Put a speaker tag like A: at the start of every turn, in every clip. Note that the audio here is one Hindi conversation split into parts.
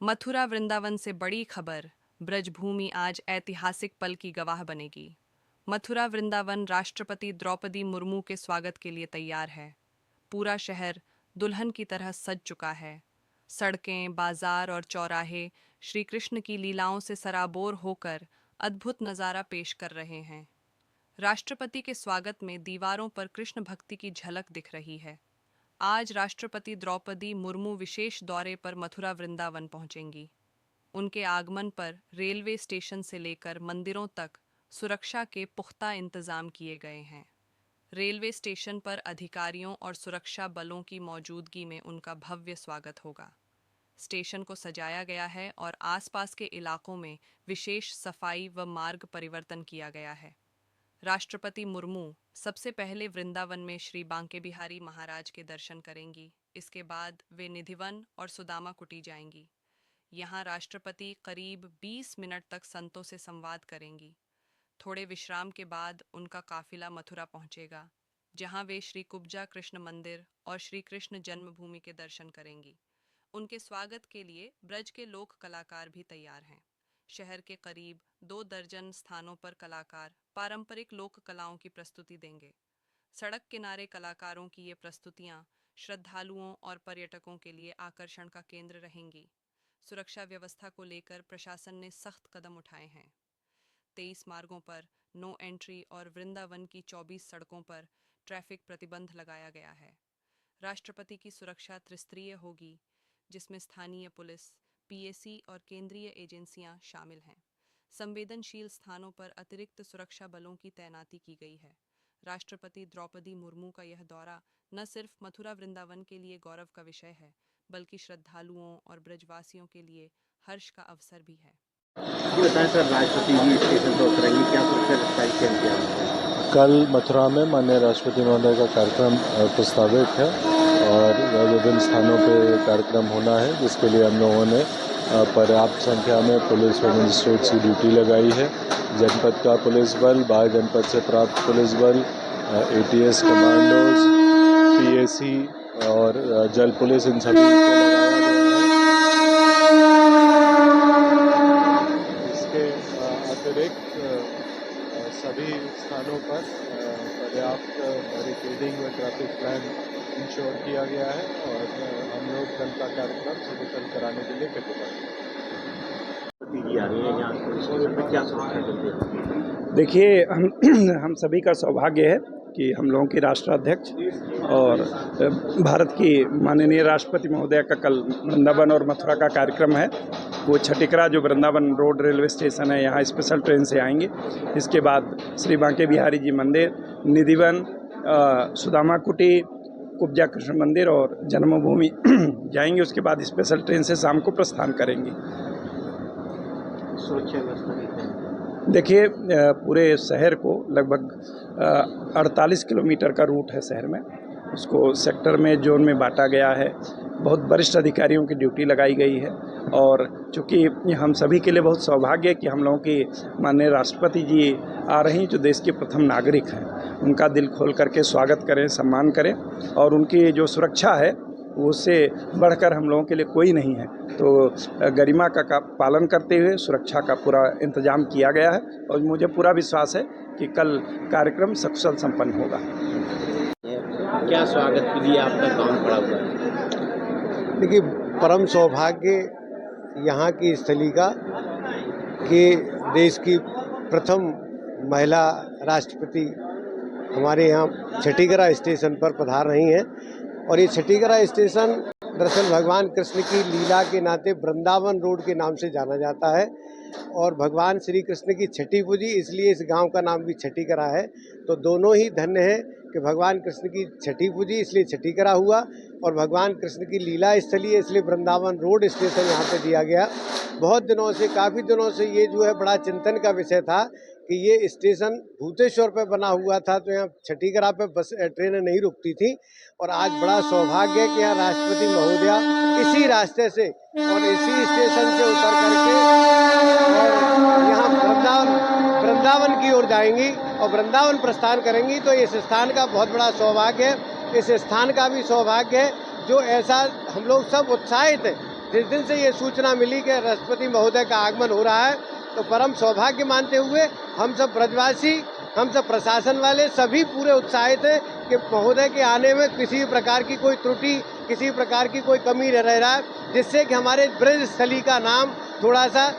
A: मथुरा वृंदावन से बड़ी खबर, ब्रजभूमि आज ऐतिहासिक पल की गवाह बनेगी। मथुरा वृंदावन राष्ट्रपति द्रौपदी मुर्मू के स्वागत के लिए तैयार है। पूरा शहर दुल्हन की तरह सज चुका है। सड़कें, बाजार और चौराहे श्री कृष्ण की लीलाओं से सराबोर होकर अद्भुत नज़ारा पेश कर रहे हैं। राष्ट्रपति के स्वागत में दीवारों पर कृष्ण भक्ति की झलक दिख रही है। आज राष्ट्रपति द्रौपदी मुर्मू विशेष दौरे पर मथुरा वृंदावन पहुंचेंगी। उनके आगमन पर रेलवे स्टेशन से लेकर मंदिरों तक सुरक्षा के पुख्ता इंतजाम किए गए हैं। रेलवे स्टेशन पर अधिकारियों और सुरक्षा बलों की मौजूदगी में उनका भव्य स्वागत होगा। स्टेशन को सजाया गया है और आसपास के इलाकों में विशेष सफाई व मार्ग परिवर्तन किया गया है। राष्ट्रपति मुर्मू सबसे पहले वृंदावन में श्री बांके बिहारी महाराज के दर्शन करेंगी। इसके बाद वे निधिवन और सुदामा कुटी जाएंगी। यहाँ राष्ट्रपति करीब 20 मिनट तक संतों से संवाद करेंगी। थोड़े विश्राम के बाद उनका काफिला मथुरा पहुंचेगा, जहां वे श्री कुब्जा कृष्ण मंदिर और श्री कृष्ण जन्मभूमि के दर्शन करेंगी। उनके स्वागत के लिए ब्रज के लोक कलाकार भी तैयार हैं। शहर के करीब 2 दर्जन स्थानों पर कलाकार पारंपरिक लोक कलाओं की प्रस्तुति देंगे। सड़क किनारे कलाकारों की ये प्रस्तुतियां श्रद्धालुओं और पर्यटकों के लिए आकर्षण का केंद्र रहेंगी। सुरक्षा व्यवस्था को लेकर प्रशासन ने सख्त कदम उठाए हैं। 23 मार्गों पर नो एंट्री और वृंदावन की 24 सड़कों पर ट्रैफिक प्रतिबंध लगाया गया है। राष्ट्रपति की सुरक्षा त्रिस्तरीय होगी, जिसमें स्थानीय पुलिस, पीएसी और केंद्रीय एजेंसियां शामिल हैं। संवेदनशील स्थानों पर अतिरिक्त सुरक्षा बलों की तैनाती की गई है। राष्ट्रपति द्रौपदी मुर्मू का यह दौरा न सिर्फ मथुरा वृंदावन के लिए गौरव का विषय है, बल्कि श्रद्धालुओं और ब्रजवासियों के लिए हर्ष का अवसर भी है।
B: ये बताएं सर, राष्ट्रपति जी स्टेशन पर उतरेंगे, क्या सुरक्षा किया?
C: कल मथुरा में माननीय राष्ट्रपति महोदय का कार्यक्रम प्रस्तावित है और विभिन्न स्थानों पे कार्यक्रम होना है, जिसके लिए हम लोगों ने पर्याप्त संख्या में पुलिस व मजिस्ट्रेट्स की ड्यूटी लगाई है। जनपद का पुलिस बल, बाह्य जनपद से प्राप्त पुलिस बल, एटीएस कमांडोज, पीएसी और जल पुलिस, इन सभी को लगाया गया है। इसके अतिरिक्त सभी स्थानों पर पर्याप्त बैरिकेडिंग व ट्रैफिक प्लान इंश्योर किया गया है और हम लोग कल का कार्यक्रम सफल कराने के लिए प्रतिबद्ध हैं।
D: देखिए, हम सभी का सौभाग्य है कि हम लोगों के राष्ट्राध्यक्ष और भारत की माननीय राष्ट्रपति महोदय का कल वृंदावन और मथुरा का कार्यक्रम है। वो छटिकरा जो वृंदावन रोड रेलवे स्टेशन है, यहाँ स्पेशल ट्रेन से आएंगे। इसके बाद श्री बांके बिहारी जी मंदिर, निधिवन, सुदामा कुटी, कुब्जा कृष्ण मंदिर और जन्मभूमि जाएंगे। उसके बाद स्पेशल ट्रेन से शाम को प्रस्थान करेंगे।
B: सुरक्षा व्यवस्था
D: देखिए, पूरे शहर को लगभग 48 किलोमीटर का रूट है शहर में। उसको सेक्टर में, जोन में बांटा गया है। बहुत वरिष्ठ अधिकारियों की ड्यूटी लगाई गई है और चूँकि हम सभी के लिए बहुत सौभाग्य है कि हम लोगों की माननीय राष्ट्रपति जी आ रही हैं, जो देश के प्रथम नागरिक हैं। उनका दिल खोल करके स्वागत करें, सम्मान करें और उनकी जो सुरक्षा है उससे बढ़कर हम लोगों के लिए कोई नहीं है। तो गरिमा का पालन करते हुए सुरक्षा का पूरा इंतजाम किया गया है और मुझे पूरा विश्वास है कि कल कार्यक्रम सकुशल संपन्न होगा।
B: क्या स्वागत के लिए आपका काम पड़ा हुआ है?
E: देखिए, परम सौभाग्य यहाँ की स्थली का कि देश की प्रथम महिला राष्ट्रपति हमारे यहाँ छठीकरा स्टेशन पर पधार रही हैं और ये छठीकरा स्टेशन दरअसल भगवान कृष्ण की लीला के नाते वृंदावन रोड के नाम से जाना जाता है और भगवान श्री कृष्ण की छठी पूजी, इसलिए इस गांव का नाम भी छठीकरा है। तो दोनों ही धन्य है कि भगवान कृष्ण की छठी पूजी, इसलिए छठीकरा हुआ और भगवान कृष्ण की लीला स्थली है, इसलिए वृंदावन रोड स्टेशन यहाँ पे दिया गया। बहुत दिनों से, काफ़ी दिनों से ये जो है बड़ा चिंतन का विषय था कि ये स्टेशन भूतेश्वर पे बना हुआ था, तो यहाँ छठीकरा पे बस ट्रेनें नहीं रुकती थी और आज बड़ा सौभाग्य है कि यहाँ राष्ट्रपति महोदया इसी रास्ते से और इसी स्टेशन से उतर करके और यहाँ वृंदावन की ओर जाएंगी और वृंदावन प्रस्थान करेंगी। तो इस स्थान का बहुत बड़ा सौभाग्य है। इस स्थान का भी सौभाग्य है जो ऐसा हम लोग सब उत्साहित हैं जिस दिन से ये सूचना मिली कि राष्ट्रपति महोदय का आगमन हो रहा है तो परम सौभाग्य मानते हुए हम सब ब्रजवासी, हम सब प्रशासन वाले सभी पूरे उत्साहित हैं कि महोदय के आने में किसी प्रकार की कोई त्रुटि, किसी प्रकार की कोई कमी न रह रहा है, जिससे कि हमारे ब्रज स्थली का नाम थोड़ा सा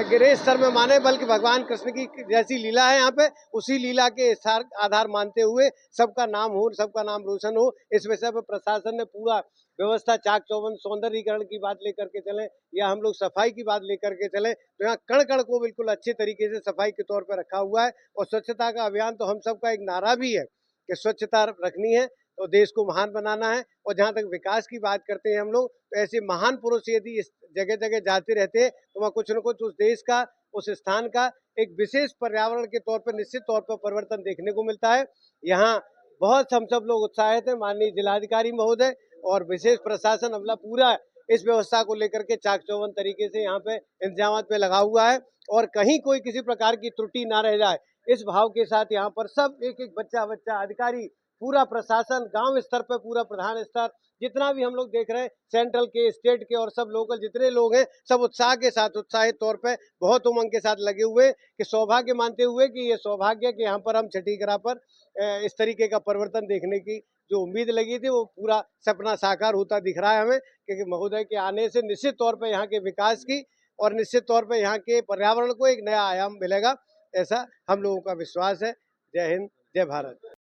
E: गिरे स्तर में माने, बल्कि भगवान कृष्ण की जैसी लीला है यहाँ पे उसी लीला के आधार मानते हुए सबका नाम हो, सबका नाम रोशन हो। इस विषय पर प्रशासन ने पूरा व्यवस्था चाक चौबंद सौंदर्यीकरण की बात लेकर के चले या हम लोग सफाई की बात लेकर के चले तो यहाँ कण कण को बिल्कुल अच्छे तरीके से सफाई के तौर पर रखा हुआ है। और स्वच्छता का अभियान तो हम सबका एक नारा भी है कि स्वच्छता रखनी है तो देश को महान बनाना है। और जहाँ तक विकास की बात करते हैं हम लोग, तो ऐसे महान पुरुष यदि इस जगह जगह जाते रहते हैं तो वहाँ कुछ न कुछ उस देश का, उस स्थान का एक विशेष पर्यावरण के तौर पर निश्चित तौर पर परिवर्तन देखने को मिलता है। यहाँ बहुत हम सब लोग उत्साहित हैं। माननीय जिलाधिकारी महोदय और विशेष प्रशासन अमला पूरा इस व्यवस्था को लेकर के चाक चौबंद तरीके से यहाँ पे इंतजाम पे लगा हुआ है और कहीं कोई किसी प्रकार की त्रुटि ना रह जाए, इस भाव के साथ यहाँ पर सब एक एक बच्चा अधिकारी, पूरा प्रशासन, गांव स्तर पर पूरा प्रधान स्तर, जितना भी हम लोग देख रहे हैं, सेंट्रल के, स्टेट के और सब लोकल जितने लोग हैं, सब उत्साह के साथ, उत्साहित तौर पे बहुत उमंग के साथ लगे हुए कि सौभाग्य मानते हुए कि ये सौभाग्य कि यहाँ पर हम छठीगरा पर इस तरीके का परिवर्तन देखने की जो उम्मीद लगी थी वो पूरा सपना साकार होता दिख रहा है हमें, क्योंकि महोदय के आने से निश्चित तौर पर यहाँ के विकास की और निश्चित तौर पर यहाँ के पर्यावरण को एक नया आयाम मिलेगा, ऐसा हम लोगों का विश्वास है। जय हिंद, जय भारत।